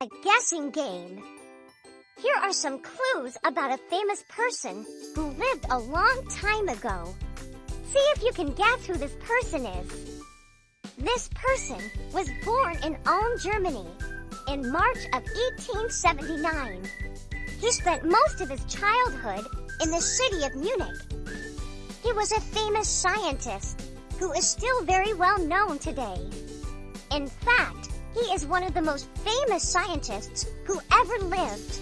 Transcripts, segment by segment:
A guessing game. Here are some clues about a famous person who lived a long time ago. See if you can guess who this person is. This person was born in Ulm, Germany, in March of 1879. He spent most of his childhood in the city of Munich. He was a famous scientist who is still very well known today. In fact, he is one of the most famous scientists who ever lived.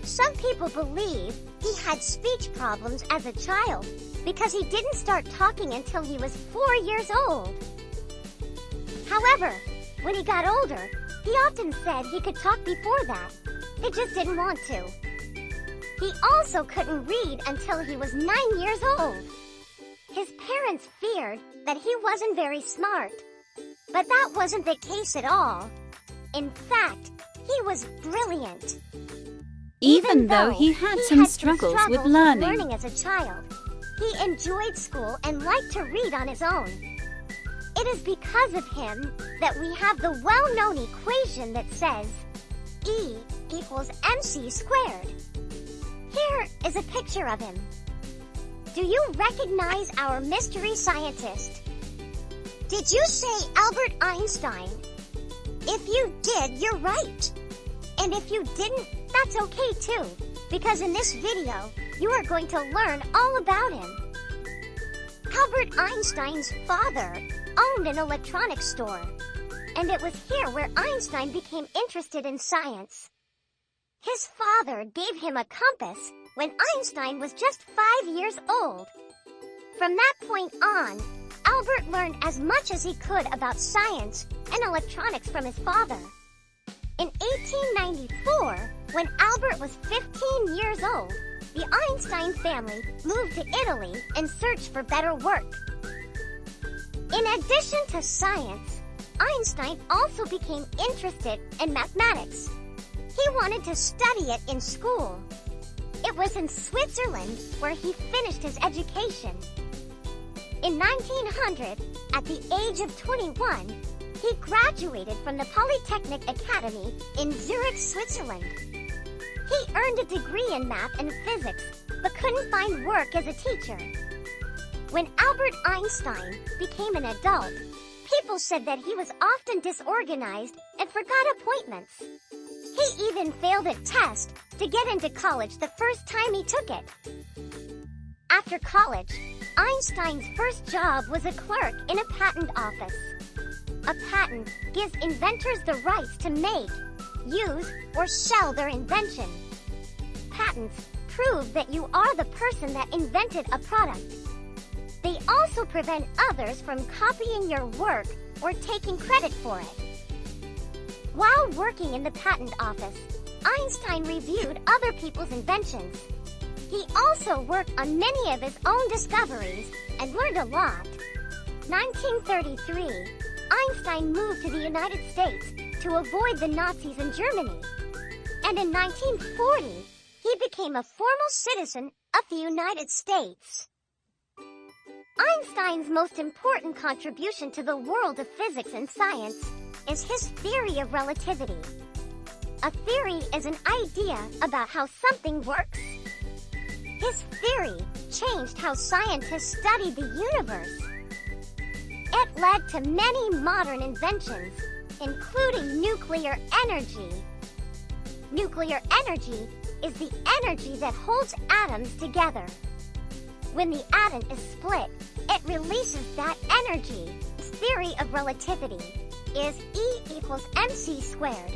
Some people believe he had speech problems as a child because he didn't start talking until he was 4 years old. However, when he got older, he often said he could talk before that. He just didn't want to. He also couldn't read until he was 9 years old. His parents feared that he wasn't very smart. But that wasn't the case at all. In fact, he was brilliant. Even though he had some struggles with learning as a child, he enjoyed school and liked to read on his own. It is because of him that we have the well-known equation that says E equals mc squared. Here is a picture of him. Do you recognize our mystery scientist? Did you say Albert Einstein? If you did, you're right. And if you didn't, that's okay too, because in this video, you are going to learn all about him. Albert Einstein's father owned an electronics store, and it was here where Einstein became interested in science. His father gave him a compass when Einstein was just 5 years old. From that point on, Albert learned as much as he could about science and electronics from his father. In 1894, when Albert was 15 years old, the Einstein family moved to Italy in search for better work. In addition to science, Einstein also became interested in mathematics. He wanted to study it in school. It was in Switzerland where he finished his education. In 1900, at the age of 21, he graduated from the Polytechnic Academy in Zurich, Switzerland. He earned a degree in math and physics, but couldn't find work as a teacher. When Albert Einstein became an adult, people said that he was often disorganized and forgot appointments. He even failed a test to get into college the first time he took it. After college, Einstein's first job was a clerk in a patent office. A patent gives inventors the rights to make, use, or sell their invention. Patents prove that you are the person that invented a product. They also prevent others from copying your work or taking credit for it. While working in the patent office, Einstein reviewed other people's inventions. He also worked on many of his own discoveries and learned a lot. 1933, Einstein moved to the United States to avoid the Nazis in Germany. And in 1940, he became a formal citizen of the United States. Einstein's most important contribution to the world of physics and science is his theory of relativity. A theory is an idea about how something works. His theory changed how scientists studied the universe. It led to many modern inventions, including nuclear energy. Nuclear energy is the energy that holds atoms together. When the atom is split, it releases that energy. His theory of relativity is E equals mc squared.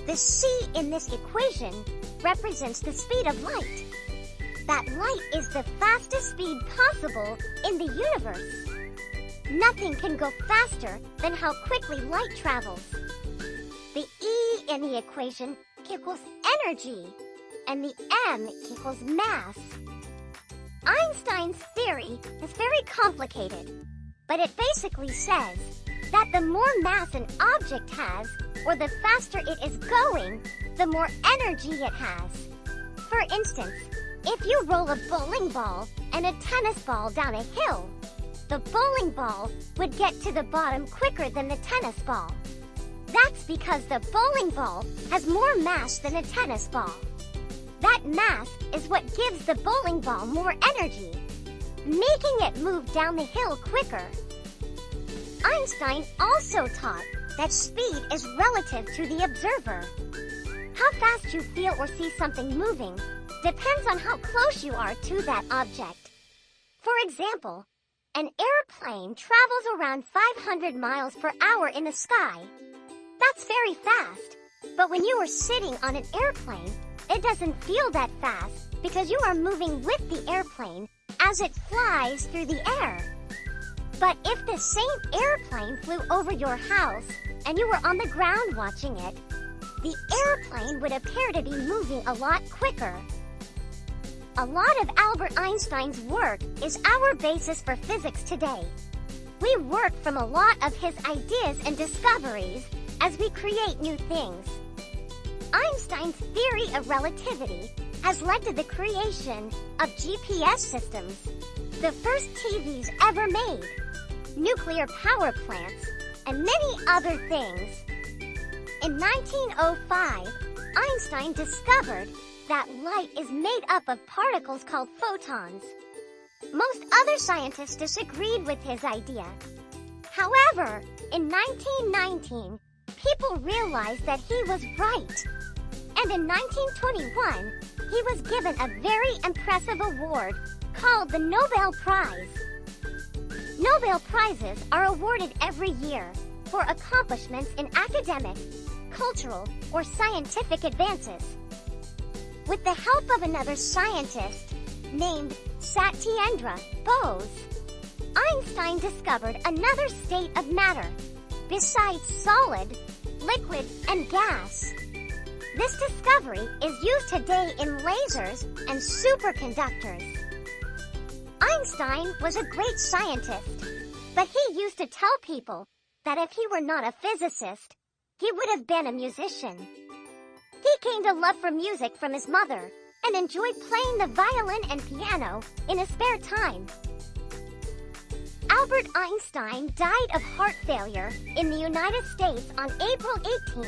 The c in this equation represents the speed of light. That light is the fastest speed possible in the universe. Nothing can go faster than how quickly light travels. The E in the equation equals energy, and the m equals mass. Einstein's theory is very complicated, but it basically says that the more mass an object has, or the faster it is going, the more energy it has. For instance, if you roll a bowling ball and a tennis ball down a hill, the bowling ball would get to the bottom quicker than the tennis ball. That's because the bowling ball has more mass than a tennis ball. That mass is what gives the bowling ball more energy, making it move down the hill quicker. Einstein also taught that speed is relative to the observer. How fast you feel or see something moving depends on how close you are to that object. For example, an airplane travels around 500 miles per hour in the sky. That's very fast, but when you are sitting on an airplane, it doesn't feel that fast because you are moving with the airplane as it flies through the air. But if the same airplane flew over your house and you were on the ground watching it, the airplane would appear to be moving a lot quicker. A lot of Albert Einstein's work is our basis for physics today. We work from a lot of his ideas and discoveries as we create new things. Einstein's theory of relativity has led to the creation of GPS systems, the first TVs ever made, nuclear power plants, and many other things. In 1905, Einstein discovered that light is made up of particles called photons. Most other scientists disagreed with his idea. However, in 1919, people realized that he was right. And in 1921, he was given a very impressive award called the Nobel Prize. Nobel Prizes are awarded every year for accomplishments in academic, cultural, or scientific advances. With the help of another scientist named Satyendra Bose, Einstein discovered another state of matter besides solid, liquid, and gas. This discovery is used today in lasers and superconductors. Einstein was a great scientist, but he used to tell people that if he were not a physicist, he would have been a musician. He gained a love for music from his mother and enjoyed playing the violin and piano in his spare time. Albert Einstein died of heart failure in the United States on April 18,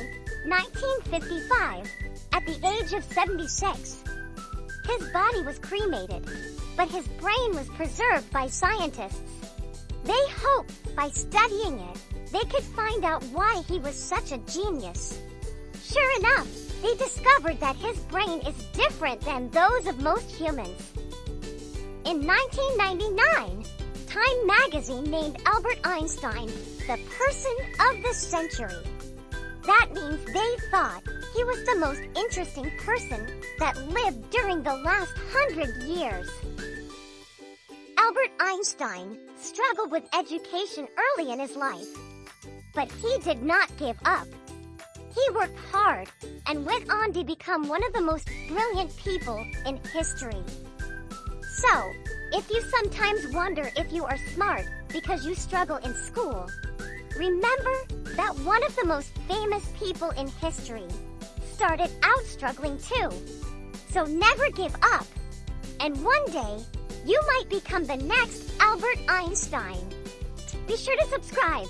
1955, at the age of 76. His body was cremated, but his brain was preserved by scientists. They hoped by studying it, they could find out why he was such a genius. Sure enough, they discovered that his brain is different than those of most humans. In 1999, Time magazine named Albert Einstein the person of the century. That means they thought he was the most interesting person that lived during the last 100 years. Albert Einstein struggled with education early in his life, but he did not give up. He worked hard and went on to become one of the most brilliant people in history. So, if you sometimes wonder if you are smart because you struggle in school, remember that one of the most famous people in history started out struggling too. So never give up, and one day you might become the next Albert Einstein. Be sure to subscribe.